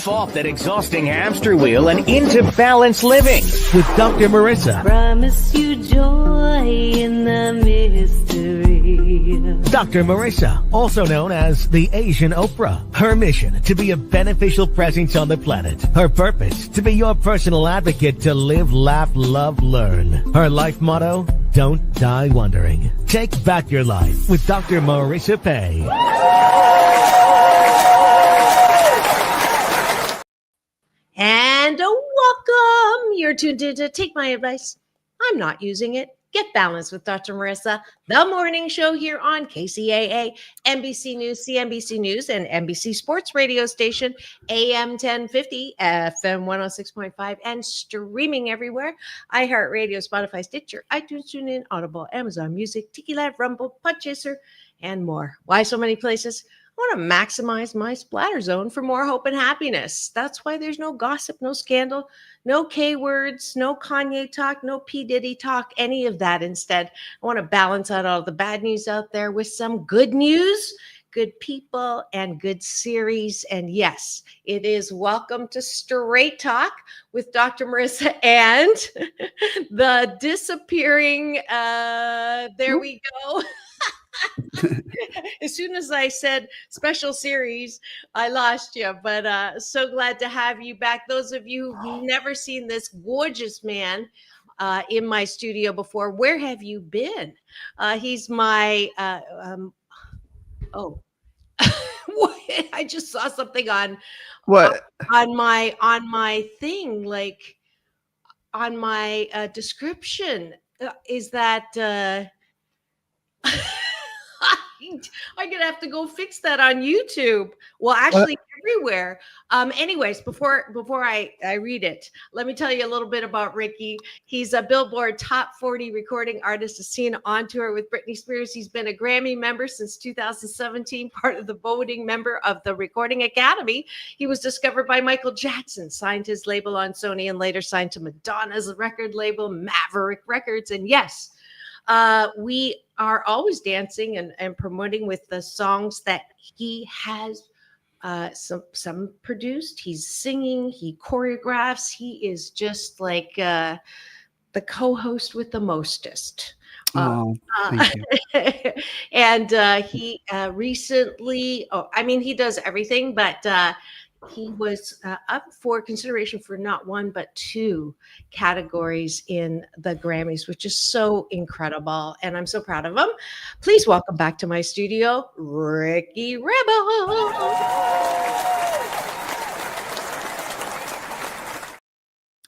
Jump off that exhausting hamster wheel and into balanced living with Dr. Marissa. Promise you joy in the mystery. Dr. Marissa, also known as the Asian Oprah. Her mission, to be a beneficial presence on the planet. Her purpose, to be your personal advocate to live, laugh, love, learn. Her life motto, don't die wondering. Take back your life with Dr. Marissa Pay. And welcome. You're tuned in to Take My Advice. I'm not using it. Get Balanced with Dr. Marissa, the morning show here on KCAA, NBC News, CNBC News, and NBC Sports radio station, AM 1050, FM 106.5, and streaming everywhere. iHeartRadio, Spotify, Stitcher, iTunes, TuneIn, Audible, Amazon Music, Tiki Live, Rumble, Podchaser, and more. Why so many places? I want to maximize my splatter zone for more hope and happiness. That's why there's no gossip, no scandal, no K words, no Kanye talk, no P. Diddy talk, any of that. Instead, I want to balance out all the bad news out there with some good news, good people, and good series. And yes, it is Welcome to Straight Talk with Dr. Marissa and the disappearing, there we go. As soon as I said special series, I lost you, but so glad to have you back. Those of you who've never seen this gorgeous man in my studio before, where have you been? He's my, I just saw something on my thing, like on my description. Is that I'm gonna have to go fix that on YouTube. Well, actually, everywhere. Anyways, before I read it, let me tell you a little bit about Ricky. He's a Billboard Top 40 recording artist, is seen on tour with Britney Spears. He's been a Grammy member since 2017, part of the voting member of the Recording Academy. He was discovered by Michael Jackson, signed his label on Sony, and later signed to Madonna's record label, Maverick Records. And yes, we are always dancing and promoting with the songs that he has some produced. He's singing, he choreographs. He is just like the co-host with the mostest. Thank you. And he recently, he does everything, but he was up for consideration for not one, but two categories in the Grammys, which is so incredible. And I'm so proud of him. Please welcome back to my studio, Ricky Rebel.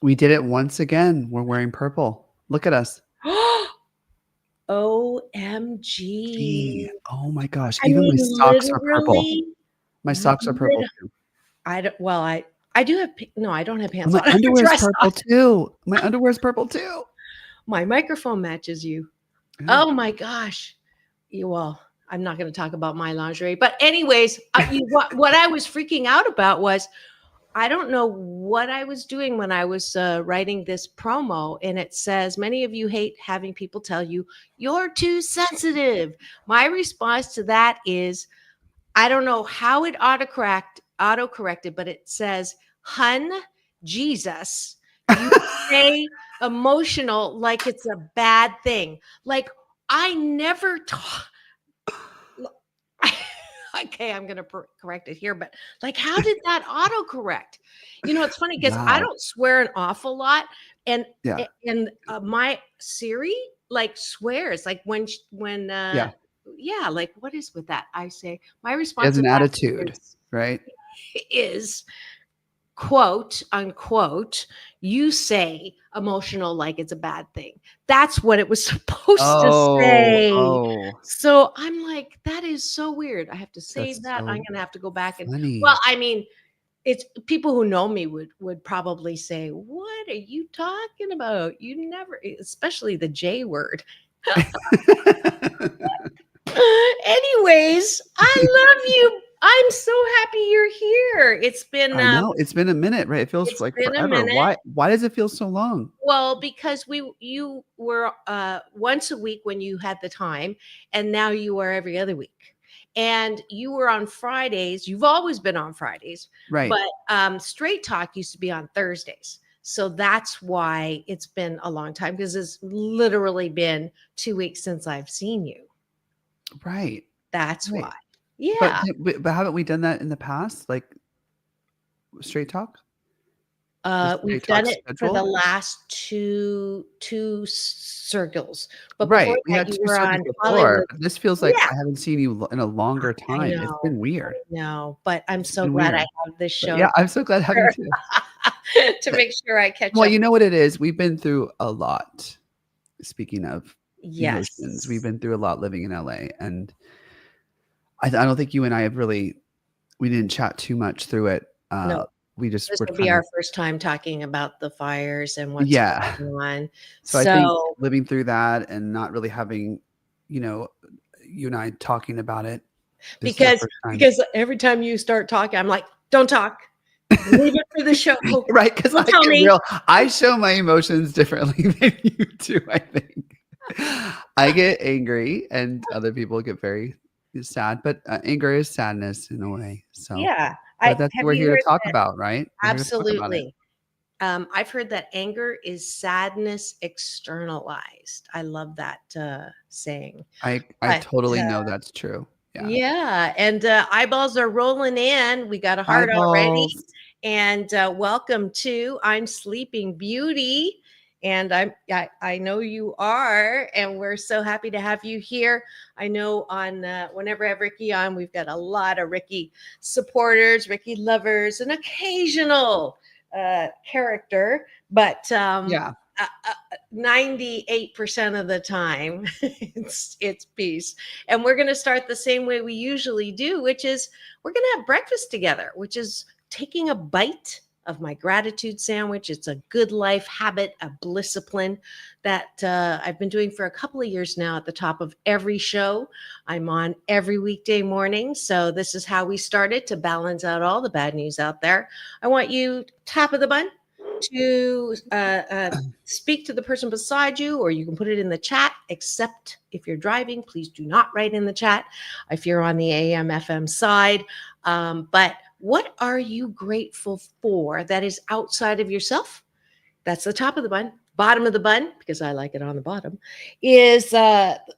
We did it once again. We're wearing purple. Look at us. OMG. Oh my gosh. Even my socks are purple. My socks are purple too. I don't have pants My on. underwear is purple too. My underwear is purple too. My microphone matches you. Yeah. Oh my gosh. Well, I'm not going to talk about my lingerie, but anyways, what I was freaking out about was, I don't know what I was doing when I was writing this promo, and it says, many of you hate having people tell you you're too sensitive. My response to that is, I don't know how it auto-corrected, but it says, hun, Jesus, you say emotional like it's a bad thing. Like, I never talk. Okay, I'm going to correct it here, but like, how did that autocorrect? You know, it's funny because I don't swear an awful lot, and my Siri like swears, like when like, what is with that? I say my response has an attitude, right? Is quote unquote, you say emotional like it's a bad thing. That's what it was supposed to say. So I'm like, that is so weird. I have to save that. I'm gonna have to go back and funny. Well, I mean, it's people who know me would probably say, what are you talking about? You never, especially the J word. Anyways, I love you. I'm so happy you're here. It's been I know it's been a minute, right? It feels like forever. Why does it feel so long? Well, because you were once a week when you had the time, and now you are every other week. and you were on Fridays. You've always been on Fridays, Right. but Straight Talk used to be on Thursdays. So that's why it's been a long time, because it's literally been 2 weeks since I've seen you. Right. That's Right. why. Yeah. But haven't we done that in the past? Like Straight Talk? We've Straight Talk done it for schedule? the last two circles, but Right. before We that, had you 2 were circles on before. Hollywood. But this feels like Yeah, I haven't seen you in a longer I time. It's been weird. know, but I'm It's so been glad I weird. have this But show yeah, I'm so glad to have you too. to make sure I catch Well, up. you know what it is? We've been through a lot. Speaking of emotions, we've Yes. been through a lot living in LA, and I don't think you and I have really we didn't chat too much through it. No, We just this were will be kind of our first time talking about the fires and what's yeah. going on. So I think So living through that and not really having, you know, you and I talking about it. This is our because first time. because every time you start talking, I'm like, don't talk. Leave it for the show. Right, because Don't tell me. I show my emotions differently than you do, I think. I get angry and other people get very sad, but anger is sadness in a way. So, Yeah. but that's what Have we're you here to heard talk that? about, right? We're here to talk about it. Absolutely. I've heard that anger is sadness externalized. I love that saying. I But totally know that's true. Yeah. yeah, and eyeballs are rolling in. We got a heart already. Eyeballs. And welcome to I'm Sleeping Beauty. And I know you are, and we're so happy to have you here. I know on whenever I have Ricky on, we've got a lot of Ricky supporters, Ricky lovers, an occasional character, but Yeah. 98% of the time it's peace. And we're going to start the same way we usually do, which is we're going to have breakfast together, which is taking a bite of my gratitude sandwich. It's a good life habit, a discipline that I've been doing for a couple of years now at the top of every show. I'm on every weekday morning. So this is how we started to balance out all the bad news out there. I want you, top of the bun, to speak to the person beside you, or you can put it in the chat, except if you're driving, please do not write in the chat if you're on the AM FM side. But what are you grateful for that is outside of yourself? That's the top of the bun. Bottom of the bun, because I like it on the bottom, is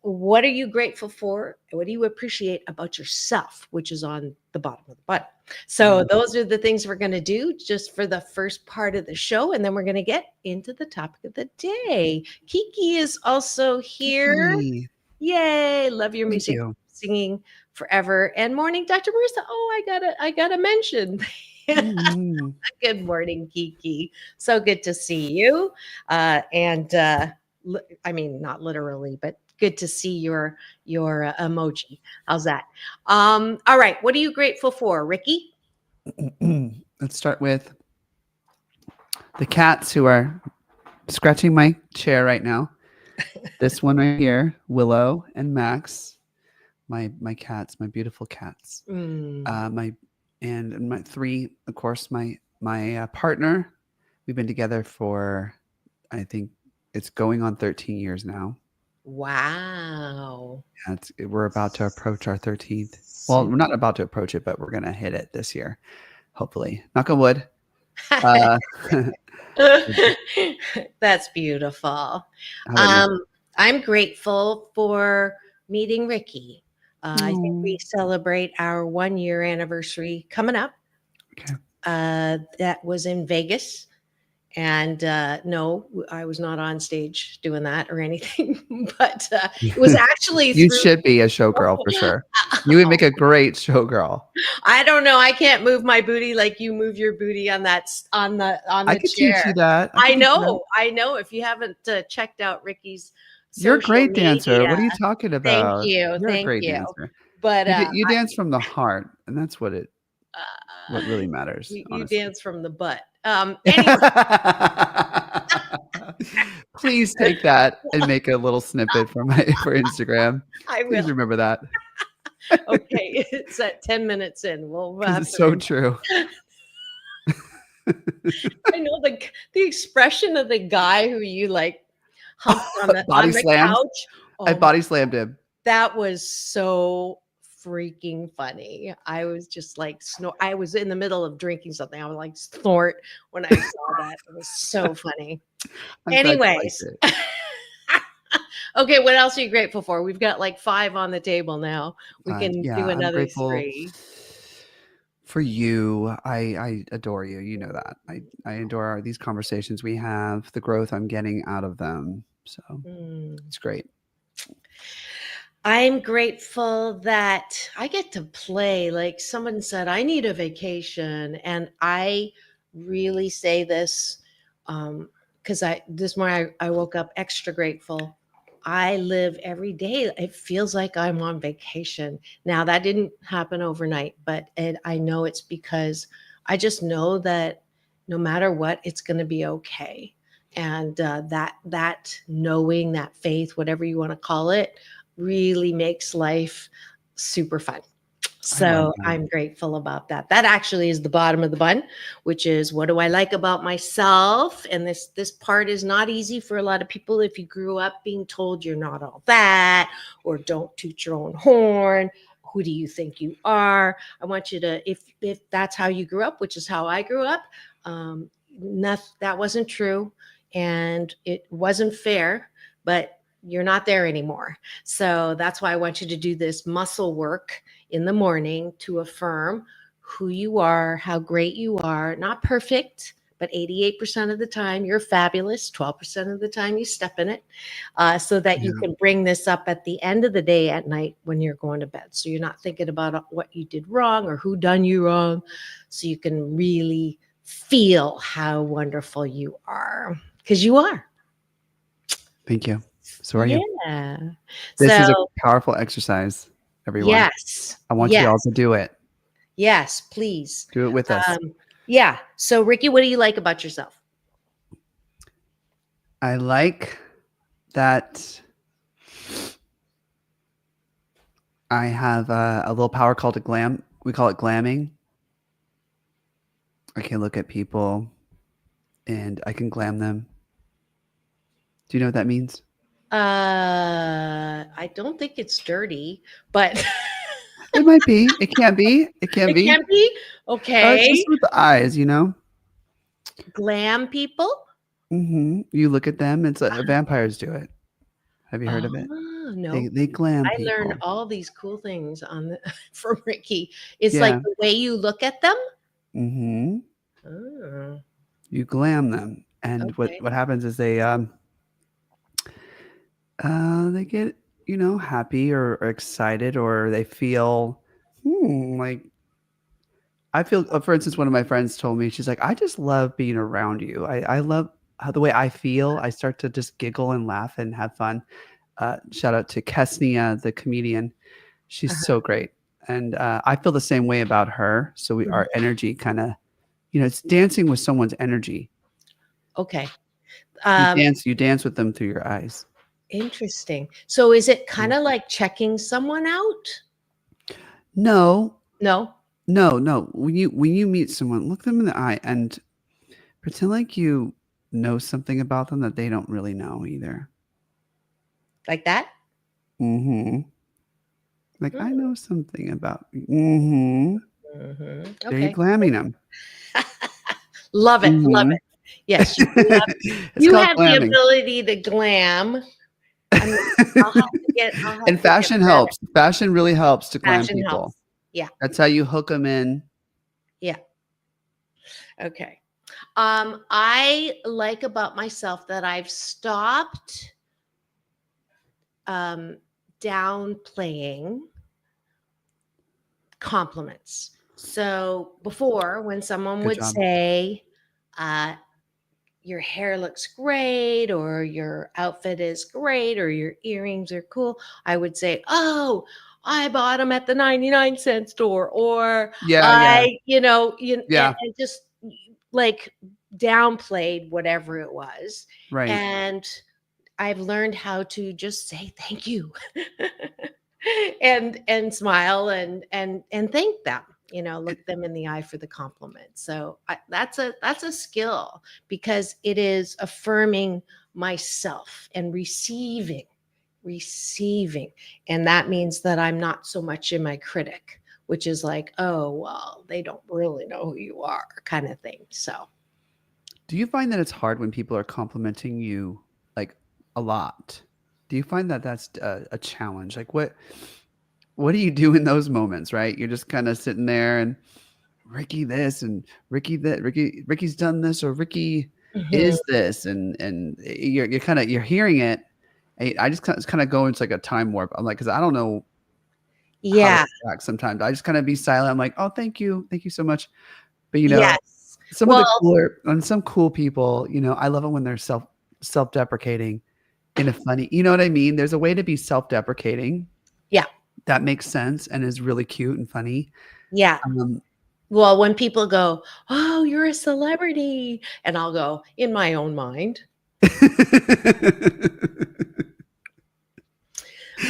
what are you grateful for? What do you appreciate about yourself, which is on the bottom of the bun. So those are the things we're going to do just for the first part of the show. And then we're going to get into the topic of the day. Kiki is also here. Kiki. Yay. Love your Thank music. you. Singing forever. And morning, Dr. Marissa. Oh, I gotta mention. Mhm. Good morning, Kiki. So good to see you. I mean, not literally, but good to see your emoji. How's that? All right. What are you grateful for, Ricky? Let's start with the cats who are scratching my chair right now. This one right here, Willow and Max, my cats, my beautiful cats. My three, of course, my partner. We've been together for, I think it's going on 13 years now. Wow. We're about to approach our 13th. Well, we're not about to approach it, but we're going to hit it this year. Hopefully. Knock on wood. That's beautiful. How about you? I'm grateful for meeting Ricky. I think we celebrate our 1 year anniversary coming up. Okay. That was in Vegas. And no, I was not on stage doing that or anything, but it was actually You should be a showgirl for sure. You would make a great showgirl. I don't know. I can't move my booty like you move your booty on that on the I could chair. teach you that. I know. If you haven't checked out Ricky's You're a great social dancer. media. What are you talking about? Thank you. You're a Thank great you. dancer. But You dance from the heart, and that's what really matters. You dance from the butt. Anyway. Please take that and make a little snippet for Instagram. I will. Please remember that. Okay, it's at 10 minutes in. It's so true. I know the expression of the guy who you like humped on the Body slammed? couch. I body slammed him. That was so freaking funny. I was just like I was in the middle of drinking something. I was like snort when I saw that. It was so funny. I'm glad you liked Anyways. it. Okay, what else are you grateful for? We've got like 5 on the table now. We can Yeah, do I'm another grateful 3. for you. I adore you. You know that. I adore these conversations we have, the growth I'm getting out of them. So it's great. I'm grateful that I get to play. Like someone said, I need a vacation. And I really say this because this morning I woke up extra grateful. I live every day. It feels like I'm on vacation. Now that didn't happen overnight, but I know it's because I just know that no matter what, it's going to be okay. And that knowing, that faith, whatever you want to call it, really makes life super fun. So I'm grateful about that. That actually is the bottom of the bun, which is what do I like about myself? And this part is not easy for a lot of people. If you grew up being told you're not all that, or don't toot your own horn, who do you think you are? I want you to, if that's how you grew up, which is how I grew up, that wasn't true, and it wasn't fair, but you're not there anymore. So that's why I want you to do this muscle work in the morning to affirm who you are, how great you are. Not perfect, but 88% of the time you're fabulous. 12% of the time you step in it, so that you can bring this up at the end of the day at night when you're going to bed. So you're not thinking about what you did wrong or who done you wrong. So you can really feel how wonderful you are, because you are. Thank you. So are you. Yeah. This is a So powerful exercise, everyone. yes. I want you all to do it. Yes, please. Do it with us. Yeah. So Ricky, what do you like about yourself? I like that I have a little power called a glam. We call it glamming. I can look at people and I can glam them. Do you know what that means? I don't think it's dirty, but It might be. It can be. It can it be. can be. Okay. It's just with the eyes, you know? Glam people? You look at them. It's vampires do it. Have you heard of it? No. They glam I people. learned all these cool things from Ricky. It's like the way you look at them. Oh. You glam them, and what happens is they get happy or excited, or they feel like I feel. For instance, one of my friends told me, she's like, I just love being around you. I love how the way I feel. I start to just giggle and laugh and have fun. Shout out to Kesnia, the comedian. She's so great. And I feel the same way about her. So our energy kind of, it's dancing with someone's energy. Okay. You dance with them through your eyes. Interesting. So is it kind of like checking someone out? No. No. When you meet someone, look them in the eye and pretend like you know something about them that they don't really know either. Like that? Like, I know something about you. Okay. There you're glamming them. Love it. Love it. Yes. You have the ability to glam. I'll have to get. And fashion helps. Fashion really helps to glam people. Helps. Yeah. That's how you hook them in. Yeah. Okay. I like about myself that I've stopped downplaying compliments. So before, when someone would say, your hair looks great, or your outfit is great, or your earrings are cool, I would say, oh, I bought them at the 99-cent store, or and just like downplayed whatever it was. Right. And I've learned how to just say thank you and smile and thank them, look them in the eye for the compliment. So that's a skill, because it is affirming myself and receiving receiving. And that means that I'm not so much in my critic, which is like, oh, well, they don't really know who you are kind of thing. So, Do you find that it's hard when people are complimenting you like a lot? Do you find that that's a challenge? Like what do you do in those moments, right? You're just kind of sitting there and Ricky this and Ricky that, Ricky's done this, or Ricky mhm. is this, and you're kind of you're hearing it. I just kind of go into like a time warp. I'm like, because I don't know how to Yeah. react sometimes. I just kind of be silent. I'm like, oh, thank you so much. But you know, Yes. some of the Well, cooler and some cool people, you know, I love it when they're self-deprecating in a funny, you know what I mean? There's a way to be self-deprecating yeah. that makes sense and is really cute and funny. Yeah. Um, Well, when people go, oh, you're a celebrity, and I'll go, in my own mind.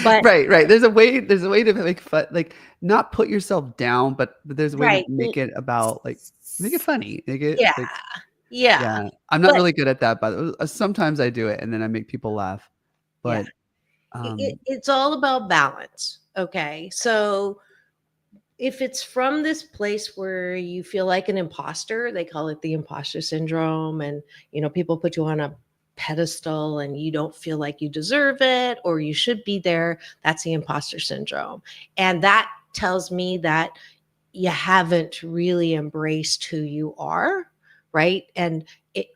But right. There's a way to make fun, like not put yourself down, but there's a way to right. make it about like make it funny. Make it Yeah. like Yeah. yeah. I'm not But really good at that, but sometimes I do it and then I make people laugh. yeah, But um it's all about balance. Okay. So if it's from this place where you feel like an imposter, they call it the imposter syndrome. And, people put you on a pedestal and you don't feel like you deserve it or you should be there. That's the imposter syndrome. And that tells me that you haven't really embraced who you are. Right. And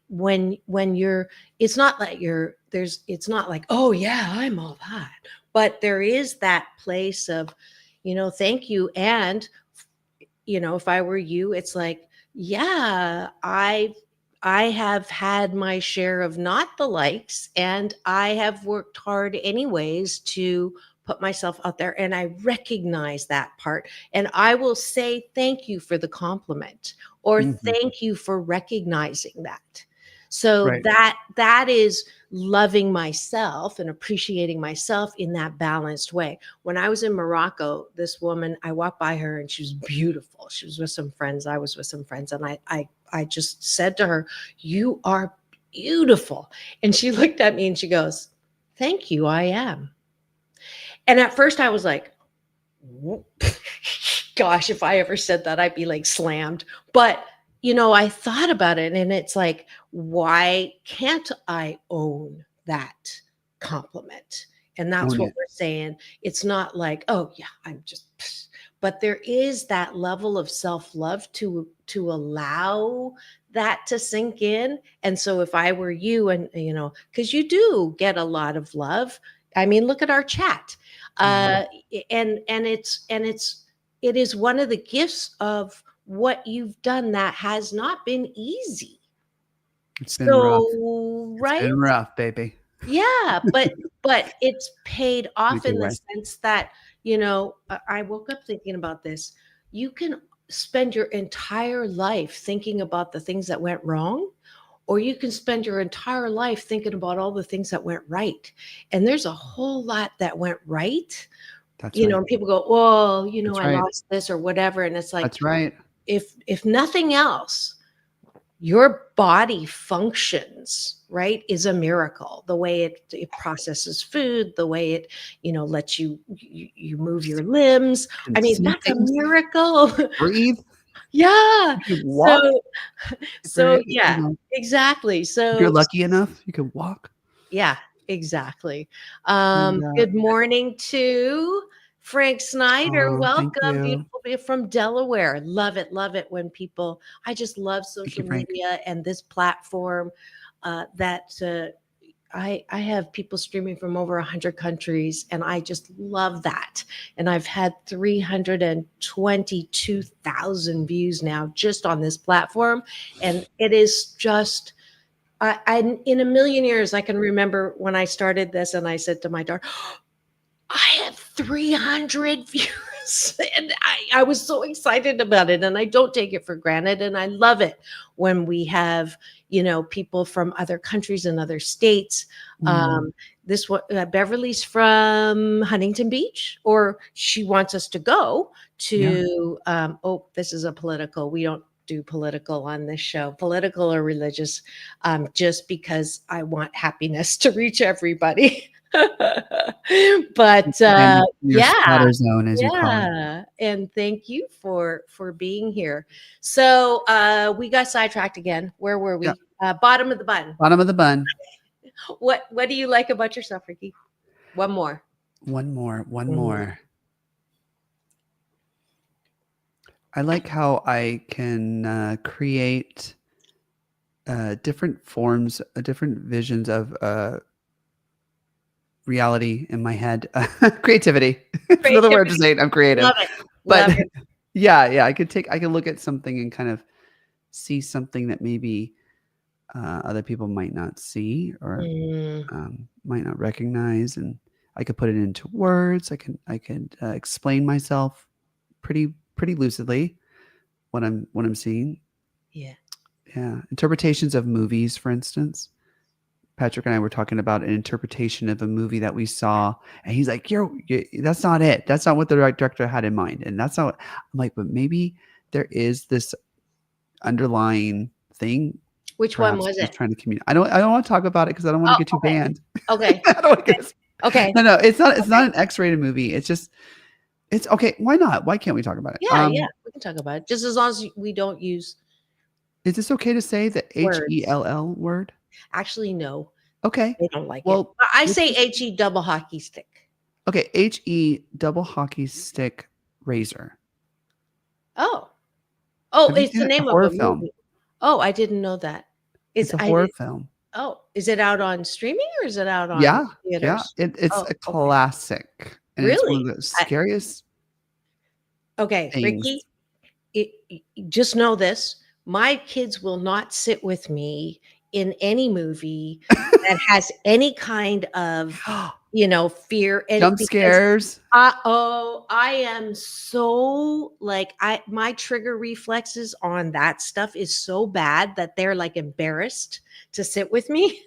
when you're, it's not like it's not like, oh yeah, I'm all that, but there is that place of, thank you. And, if I were you, it's like, yeah, I have had my share of not the likes, and I have worked hard anyways to put myself out there, and I recognize that part. And I will say thank you for the compliment or mhm, thank you for recognizing that. So right. that is loving myself and appreciating myself in that balanced way. When I was in Morocco, this woman, I walked by her and she was beautiful. She was with some friends. I was with some friends. And I just said to her, you are beautiful. And she looked at me and she goes, thank you, I am. And at first I was like, gosh, if I ever said that, I'd be like slammed. But, I thought about it and it's like, why can't I own that compliment? And that's Own what it. we're saying. It's not like, oh yeah, I'm just, but there is that level of self-love to allow that to sink in. And so if I were you and, because you do get a lot of love. I mean, look at our chat. Mhm. Uh, it is one of the gifts of what you've done that has not been easy. It's been rough. So, It's right? been rough, baby. Yeah, but it's paid In a off good in the way. sense that, I woke up thinking about this. You can spend your entire life thinking about the things that went wrong, or you can spend your entire life thinking about all the things that went right. And there's a whole lot that went right. That's right. And people go, well, That's I right. lost this or whatever. And it's like, That's right. if nothing else, your body functions, right, is a miracle. The way it processes food, the way it, lets you move your limbs. Can I mean, see that's a things, miracle. breathe, Yeah. you can walk So if you're, you yeah, know, exactly. if you're lucky enough, you can walk. Yeah, exactly. And Good morning to Frank Snyder. oh, thank Welcome, you. beautiful people from Delaware. Love it when people, I just love Thank social you, Frank. media and this platform that I have people streaming from over 100 countries, and I just love that. And I've had 322,000 views now just on this platform. And it is just, I in a million years, I can remember when I started this and I said to my daughter, I have 300 views. And I was so excited about it. And I don't take it for granted. And I love it when we have, people from other countries and other states. Mm, Um, this one, Beverly's from Huntington Beach, or she wants us to go yeah. to, this is a political, we don't do political on this show, political or religious, just because I want happiness to reach everybody. But And your yeah, splatter zone, as you call it. yeah, and thank you for being here. So we got sidetracked again. Where were we? Yeah. Bottom of the bun. Bottom of the bun. What do you like about yourself, Ricky? One more. One more. Mhm. I like how I can create different forms, different visions of reality in my head. Creativity. It's another word to say it. I'm creative. Love it. But Love it. yeah, I can look at something and kind of see something that maybe other people might not see or Mm, might not recognize, and I could put it into words. I could explain myself pretty lucidly what I'm seeing. yeah. Yeah, interpretations of movies, for instance. Patrick and I were talking about an interpretation of a movie that we saw, and he's like, that's not it. That's not what the director had in mind. And that's not, I'm like, but maybe there is this underlying thing. Which one Perhaps was he's it? trying to communicate. I don't want to talk about it because I don't want to get you Okay. banned. Okay. I don't want to get Okay. No, it's not an X-rated movie. It's okay. Why not? Why can't we talk about it? Yeah, we can talk about it. Just as long as we don't use Is this okay to say the words. HELL word? Actually, no. Okay. They don't like Well, it. I say HE double hockey stick. Okay, HE double hockey stick razor. Oh, Have you it's seen the it? name A horror of a film. movie. Oh, I didn't know that. It's a horror film. Oh, is it out on streaming or is it out on Yeah. theaters? It's Oh, a okay. classic, and it's one Really? of the scariest Okay, things. Ricky, just know this. My kids will not sit with me in any movie that has any kind of, fear. And Jump because scares. I am so like my trigger reflexes on that stuff is so bad that they're like embarrassed to sit with me.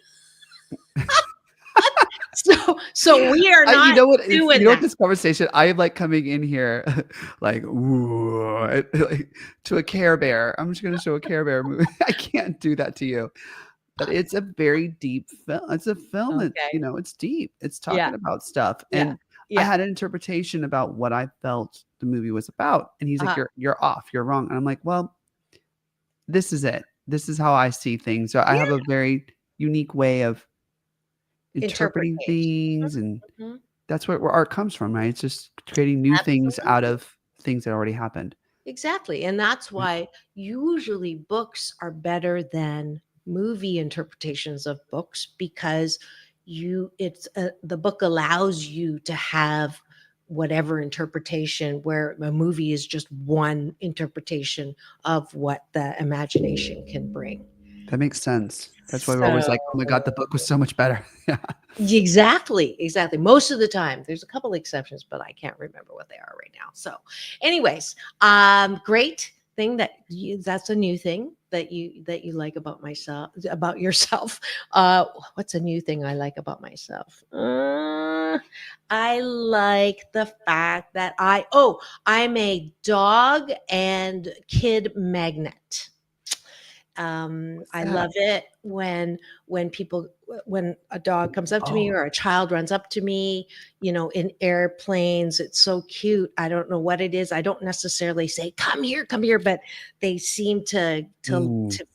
So we are not You know what? doing What that. this conversation, I am like coming in here like, ooh, like, to a Care Bear. I'm just going to show a Care Bear movie. I can't do that to you. But it's a very deep film. It's a film that, Okay. it's deep. It's Yeah. talking about stuff. Yeah. And I Yeah. had an interpretation about what I felt the movie was about. And he's like, you're off. You're wrong. And I'm like, well, this is it. This is how I see things. So I have a very unique way of interpreting Interpretation. things. And Mhm. that's where art comes from, right? It's just creating new things out of things that already happened. Exactly. And that's why usually books are better than movie interpretations of books because the book allows you to have whatever interpretation where a movie is just one interpretation of what the imagination can bring. That makes sense. That's why we're always like, oh my God, the book was so much better. Yeah. Exactly. Most of the time. There's a couple exceptions, but I can't remember what they are right now. So, anyways, great thing that's a new thing that you like about yourself. What's a new thing I like about myself? I like the fact that I'm a dog and kid magnet. I love it when a dog comes up to me or a child runs up to me, in airplanes. It's so cute. I don't know what it is. I don't necessarily say, come here, but they seem to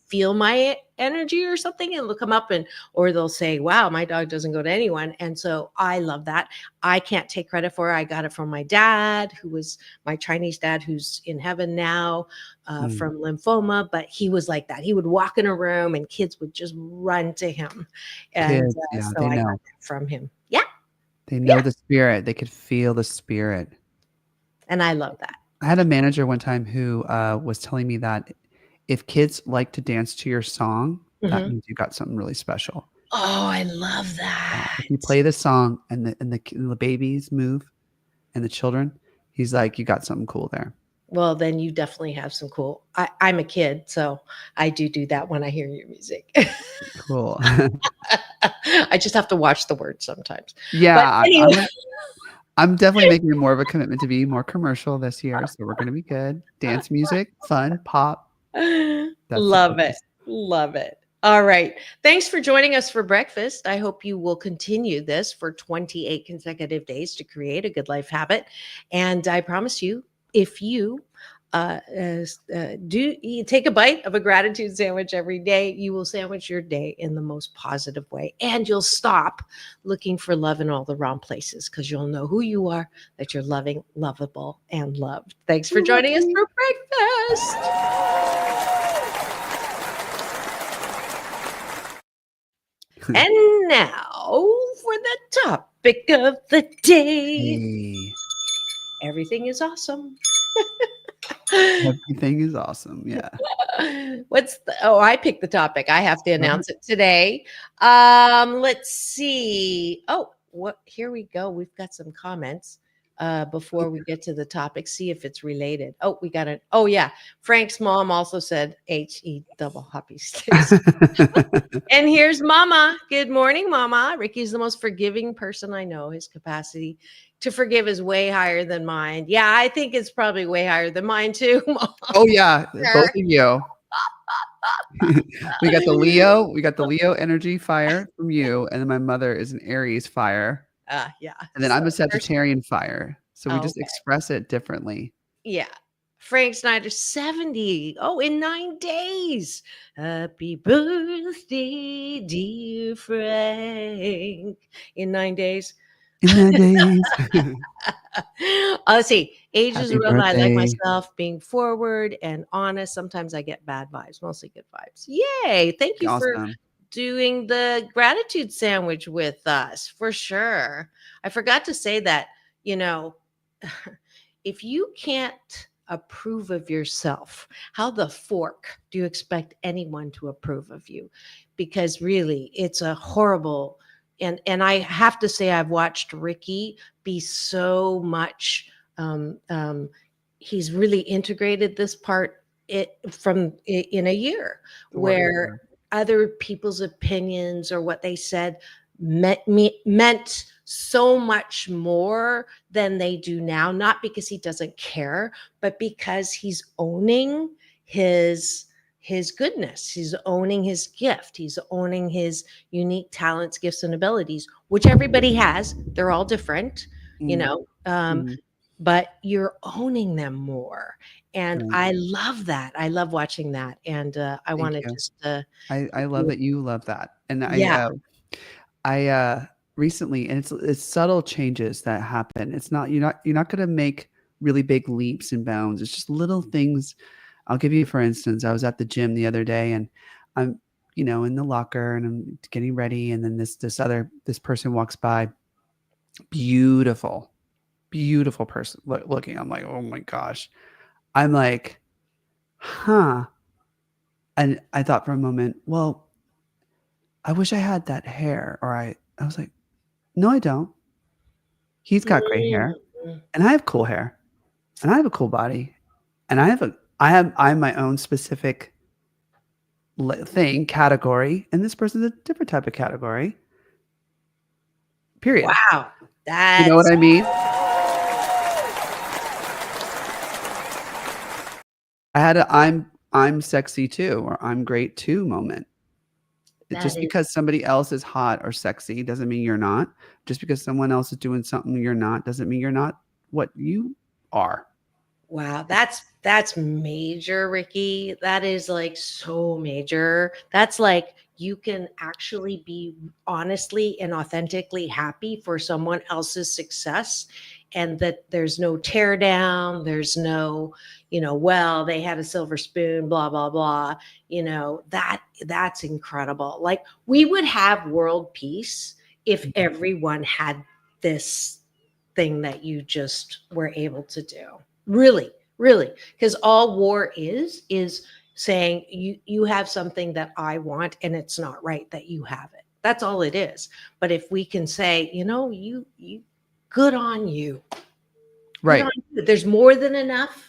feel my energy or something and they'll come up or they'll say, wow, my dog doesn't go to anyone. And so I love that. I can't take credit for it. I got it from my dad, who was my Chinese dad, who's in heaven now, from lymphoma, but he was like that. He would walk in a room and kids would just run to him. And Kids, so I got that from him. Yeah. They know the spirit. They could feel the spirit. And I love that. I had a manager one time who was telling me that if kids like to dance to your song, that means you got something really special. Oh, I love that. If you play the song and the babies move and the children, he's like, you got something cool there. Well, then you definitely have some cool. I'm a kid, so I do that when I hear your music. Cool. I just have to watch the words sometimes. Yeah. Anyway. I'm definitely making more of a commitment to be more commercial this year. So we're going to be good. Dance music, fun, pop. Love it. All right. Thanks for joining us for breakfast. I hope you will continue this for 28 consecutive days to create a good life habit. And I promise you, if you do you take a bite of a gratitude sandwich every day, you will sandwich your day in the most positive way. And you'll stop looking for love in all the wrong places because you'll know who you are, that you're loving, lovable, and loved. Thanks for joining us for breakfast. And now for the topic of the day. Hey, Everything is awesome. everything is awesome. Yeah. I picked the topic. I have to announce it today. Let's see. Here we go. We've got some comments before we get to the topic. See if it's related. We got it. Oh yeah. Frank's mom also said HE double hoppy sticks. And here's Mama. Good morning, Mama. Ricky's the most forgiving person I know. His capacity to forgive is way higher than mine. Yeah, I think it's probably way higher than mine too. Mom. Oh yeah, both of you. We got the Leo energy fire from you, and then my mother is an Aries fire. Yeah. And then I'm a Sagittarian fire. So we just express it differently. Yeah. Frank Snyder, 70. Oh, in 9 days. Happy birthday, dear Frank. In 9 days. In 9 days. Let's see. Age is Happy real. I like birthday. myself being forward and honest. Sometimes I get bad vibes, mostly good vibes. Yay. Thank you for Awesome. doing the gratitude sandwich with us, for sure. I forgot to say that, if you can't approve of yourself, how the fork do you expect anyone to approve of you? Because really, it's a horrible, and I have to say, I've watched Ricky be so much, he's really integrated this part in a year where other people's opinions or what they said meant so much more than they do now, not because he doesn't care, but because he's owning his goodness. He's owning his gift. He's owning his unique talents, gifts, and abilities, which everybody has. They're all different, but you're owning them more. And I love that. I love watching that. And I want to just I love that you love that. And I recently, and it's subtle changes that happen. It's not you're not going to make really big leaps and bounds. It's just little things. I'll give you, for instance, I was at the gym the other day, and I'm in the locker, and I'm getting ready, and then this person walks by, beautiful person looking. I'm like, oh my gosh. I'm like, huh. And I thought for a moment, well, I wish I had that hair. Or I was like, no, I don't. He's got great hair, and I have cool hair, and I have a cool body, and I'm my own specific category, and this person's a different type of category. Period. Wow. You know what I mean? I had I'm sexy too, or I'm great too moment. Just because somebody else is hot or sexy doesn't mean you're not. Just because someone else is doing something you're not doesn't mean you're not what you are. Wow, that's major, Ricky. That is like so major. That's like you can actually be honestly and authentically happy for someone else's success, and that there's no tear down, there's no, well, they had a silver spoon, blah, blah, blah. That's incredible. Like, we would have world peace if everyone had this thing that you just were able to do. Really, really. Because all war is saying you have something that I want, and it's not right that you have it. That's all it is. But if we can say, you good on you. Right. On you. There's more than enough.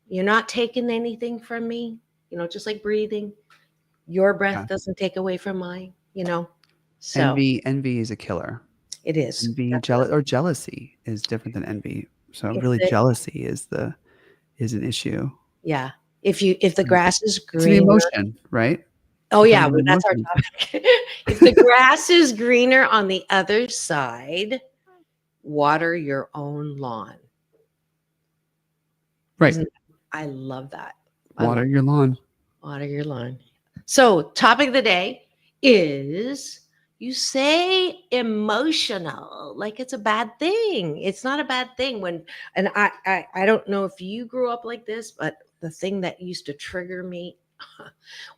You're not taking anything from me, just like breathing. Your breath doesn't take away from mine, So envy is a killer. It is. Envy, jealousy is different than envy. So really jealousy is an issue. Yeah. If the grass is green. It's an emotion, right? Oh yeah, Depends well, on that's our emotions. topic. If the grass is greener on the other side, water your own lawn. Right. Isn't I love that. I love Water your lawn. water your lawn. So, topic of the day is you say emotional like it's a bad thing. It's not a bad thing when, and I don't know if you grew up like this, but the thing that used to trigger me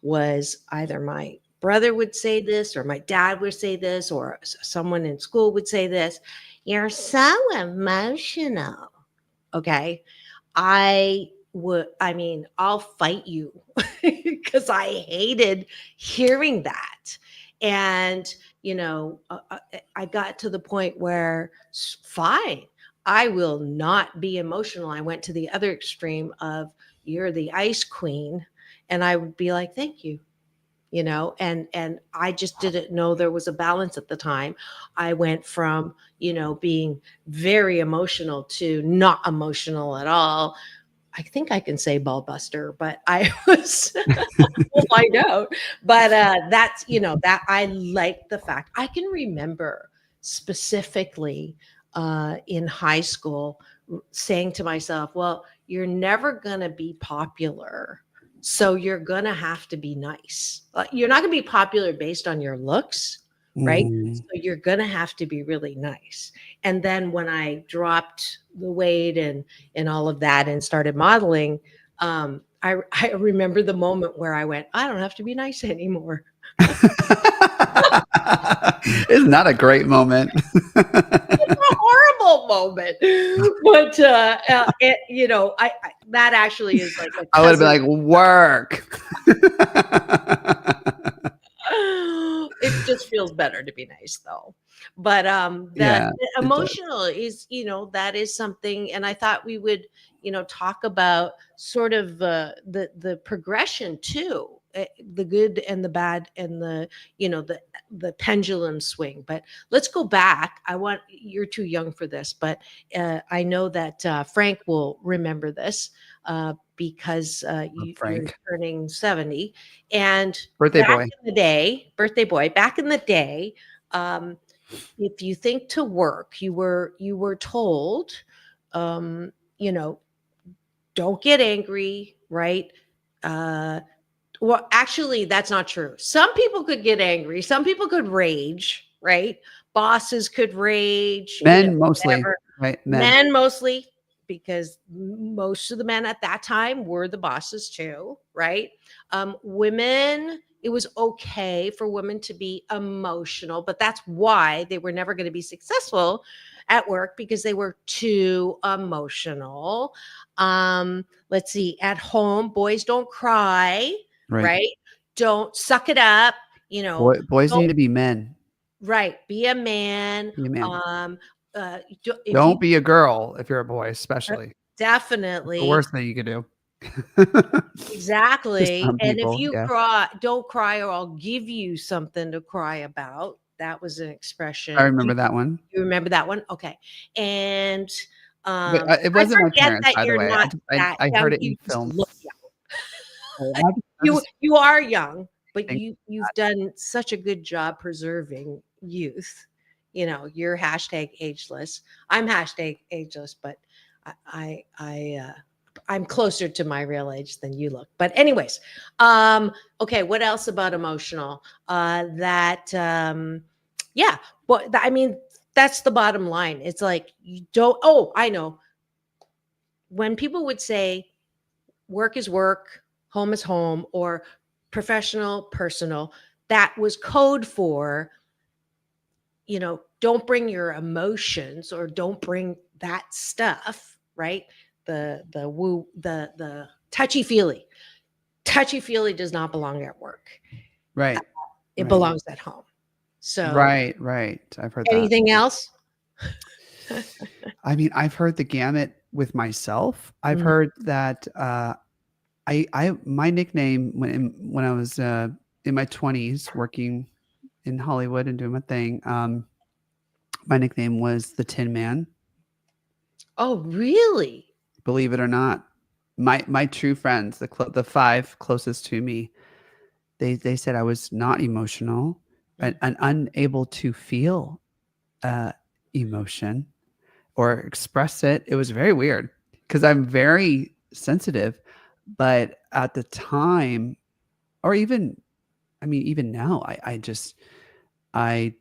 was either my brother would say this or my dad would say this or someone in school would say this. You're so emotional. Okay. I mean, I'll fight you because I hated hearing that. And, I got to the point where fine, I will not be emotional. I went to the other extreme of you're the ice queen. And I would be like, thank you. And I just didn't know there was a balance at the time. I went from being very emotional to not emotional at all. I think I can say ball buster, but I was we'll find out. But that's that I like the fact I can remember specifically in high school saying to myself, well, you're never gonna be popular. So you're gonna have to be nice. You're not gonna be popular based on your looks, right? Mm. So you're gonna have to be really nice. And then when I dropped the weight and all of that and started modeling, I remember the moment where I went, I don't have to be nice anymore. Isn't that a great moment? It's a horrible moment, but I that actually is like a I would have been cousin. like, work. It just feels better to be nice though. But Yeah, the it does. emotional is, that is something, and I thought we would, talk about sort of the progression too, the good and the bad and the pendulum swing. But let's go back. You're too young for this, but I know that Frank will remember this because you're Frank. turning 70. And Birthday back boy. in the day, birthday boy, back in the day, um, if you think to work, you were told, um, you know, don't get angry, right? Uh, well, actually, that's not true. Some people could get angry. Some people could rage, right? Bosses could rage, Men mostly, whatever. right? Men. Men mostly, because most of the men at that time were the bosses too, right? Women, it was okay for women to be emotional, but that's why they were never going to be successful at work because they were too emotional. Let's see, at home, boys don't cry, Right. right? Don't suck it up, Boys don't need to be men. right, be a man. Be a man. If you Don't be a girl if you're a boy, especially. The definitely. worst thing you could do. To Exactly. some And if people, you yeah. cry, don't cry or I'll give you something to cry about. That was an I expression. remember that one. You remember that one? Okay. And But it I wasn't my forget parents, that by the you're way. not that I heard young. it in You just films. look young. I You are young, but think you've done such a good job preserving youth. You're hashtag ageless. I'm hashtag ageless, but I'm closer to my real age than you look. But anyways, okay, what else about emotional? That yeah, but I mean that's the bottom line. It's like you don't. Oh, I know. When people would say work is work, home is home, or professional, personal, that was code for, don't bring your emotions or don't bring that stuff, right? The woo, the touchy feely. Touchy feely does not belong at work. right. It Right. belongs at home. So Right. I've heard that. anything else? I mean, I've heard the gamut with myself. I've Mhm. heard that my nickname when I was in my 20s working in Hollywood and doing my thing, my nickname was the Tin Man. Oh, really? Believe it or not, my true friends, the 5 closest to me, They said I was not emotional and unable to feel emotion or express it. It was very weird because I'm very sensitive, but at the time, or even, I mean, even now, I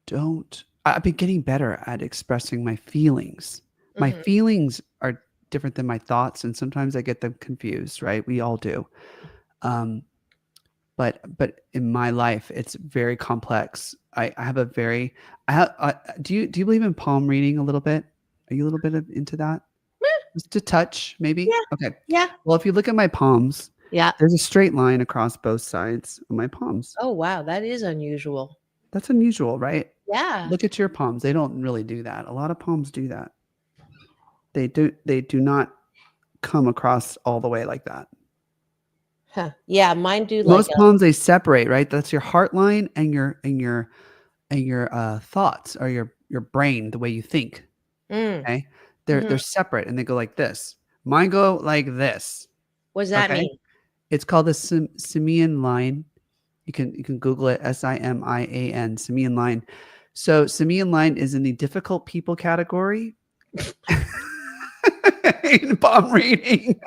don't, I've been getting better at expressing my feelings. My Mhm. feelings are different than my thoughts, and sometimes I get them confused, right? We all do. Um, but in my life, it's very complex. I have a very, do you believe in palm reading a little bit? Are you a little bit into that? Meh. Just to touch, maybe? Yeah. Okay. Yeah. Well, if you look at my palms, Yeah. there's a straight line across both sides of my palms. Oh, wow. That is unusual. That's unusual, right? Yeah. Look at your palms. They don't really do that. A lot of palms do that. They do not come across all the way like that. Huh. Yeah. Mine do like Most palms they separate, right? That's your heart line and your thoughts or your brain, the way you think. Mm. Okay. They're Mhm. separate and they go like this. Mine go like this. What does that Okay. mean? It's called the Simian line. You can Google it, Simian, Simian line. So Simian line is in the difficult people category in palm reading.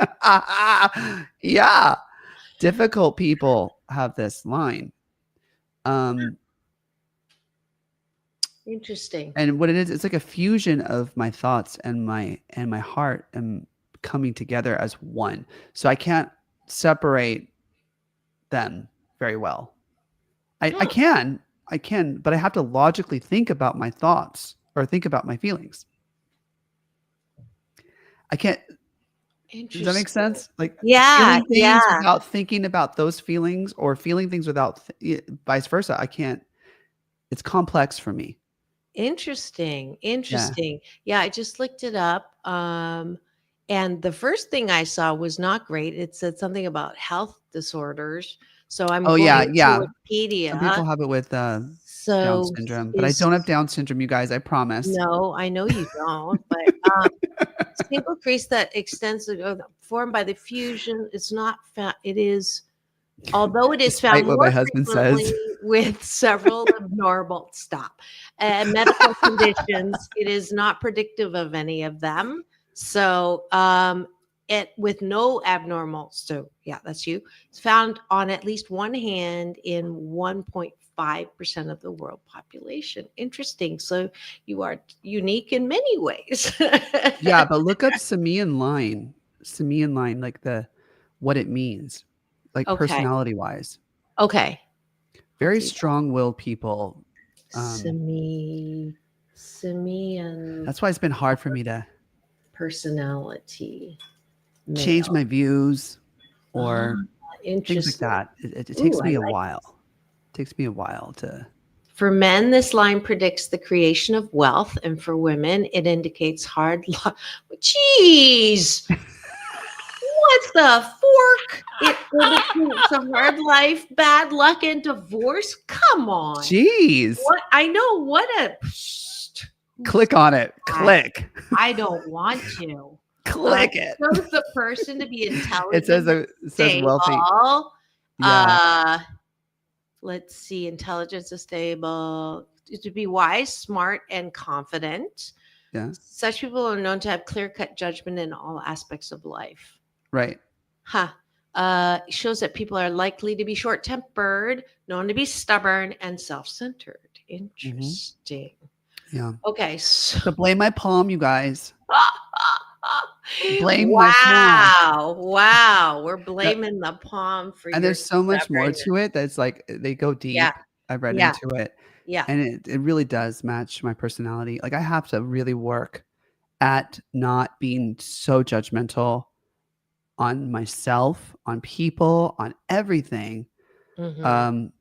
Yeah. Difficult people have this line. Interesting. And what it is, it's like a fusion of my thoughts and my heart and coming together as one. So I can't separate them very well. I Hmm. can, but I have to logically think about my thoughts or think about my feelings. I can't. Does that make Interesting. sense? Like Yeah. feeling things Yeah. without thinking about those feelings, or feeling things without vice versa. I can't. It's complex for me. Interesting. Yeah. Interesting. Yeah. I just looked it up. And the first thing I saw was not great. It said something about health disorders. So I'm Oh going yeah, to yeah. Some Wikipedia. people have it with Down So syndrome, but I is don't have Down syndrome, you guys. I promise. no, I know you don't, but single crease that extends formed by the fusion. It's not fat. It is, although it is Despite found what my more husband frequently says. with several abnormal medical conditions, it is not predictive of any of them. So, it with no abnormal. So, yeah, that's you. It's found on at least one hand in 1.5% of the world population. Interesting. So, you are unique in many ways. Yeah, but look up Simian line, like what it means, like Okay. personality wise. Okay. I'll Very do that. strong-willed people. Simian That's why it's been hard for me to personality change male. my views Ah, or things like interesting. that. It Ooh, takes I me a like while. It takes me a while to. For men, this line predicts the creation of wealth, and for women, it indicates hard luck. Jeez, what the fork? It indicates a hard life, bad luck, and divorce. Come on. Jeez. What I know. What a. Psst, who's Click on it. that? Click. I don't want to. Click it. Shows the person to be It intelligent, says wealthy. stable. Yeah. Let's see, intelligence is stable. To be wise, smart, and confident. Yeah. Such people are known to have clear-cut judgment in all aspects of life. Right. Huh. Shows that people are likely to be short-tempered, known to be stubborn, and self-centered. Interesting. Yeah. Okay, so So blame my palm, you guys. Blame my palm. wow. We're blaming the palm for And your there's so much more stubbornness. to it that's like they go Yeah, deep. I've read yeah, into it. yeah. And it really does match my personality. Like I have to really work at not being so judgmental on myself, on people, on everything. Mhm.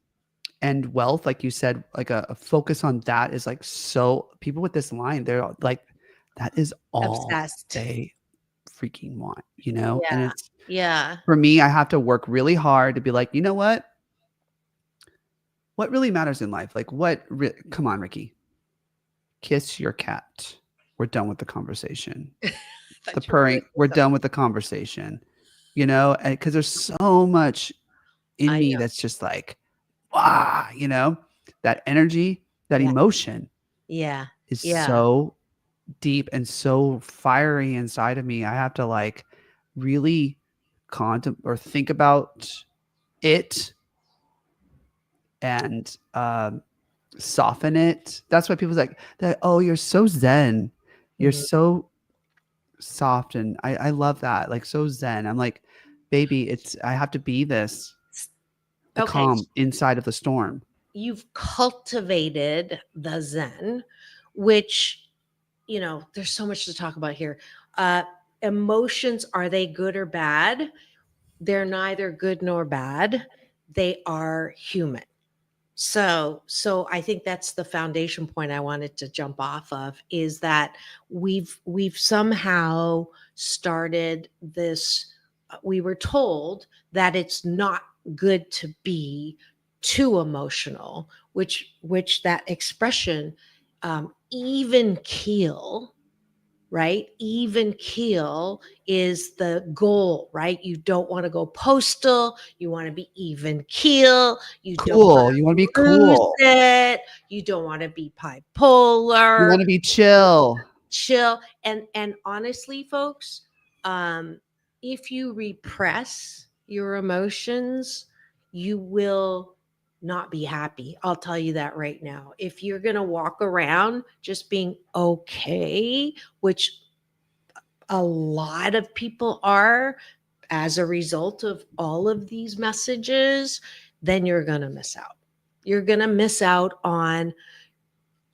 And wealth, like you said, like a focus on that is like so people with this line, they're like, that is all Obsessed. they freaking want, you know? And Yeah, it's yeah. for me, I have to work really hard to be like, you know what? What really matters in life? Like come on, Ricky, kiss your cat. We're done with the conversation. The Thought you were gonna purring, say we're something. done with the conversation, you know, because there's so much in I me know. that's just like, you know, that energy, that Yeah. emotion Yeah. is Yeah. so deep and so fiery inside of me. I have to like really contemplate or think about it and soften it. That's why people's like, oh, you're so zen. You're Mhm. so soft. And I love that. Like so zen. I'm like, baby, I have to be this, the Okay. calm inside of the storm. You've cultivated the Zen, which, there's so much to talk about here. Emotions, are they good or bad? They're neither good nor bad. They are human. So I think that's the foundation point I wanted to jump off of, is that we've somehow started this. We were told that it's not good to be too emotional, which that expression, even keel, right? Even keel is the goal, right? You don't want to go postal. You want to be even keel. You don't want Cool. You want to be to lose cool. it. You don't want to be You bipolar. want to be chill. Chill. And honestly, folks, if you repress your emotions, you will not be happy. I'll tell you that right now. If you're going to walk around just being okay, which a lot of people are as a result of all of these messages, then you're going to miss out. You're going to miss out on.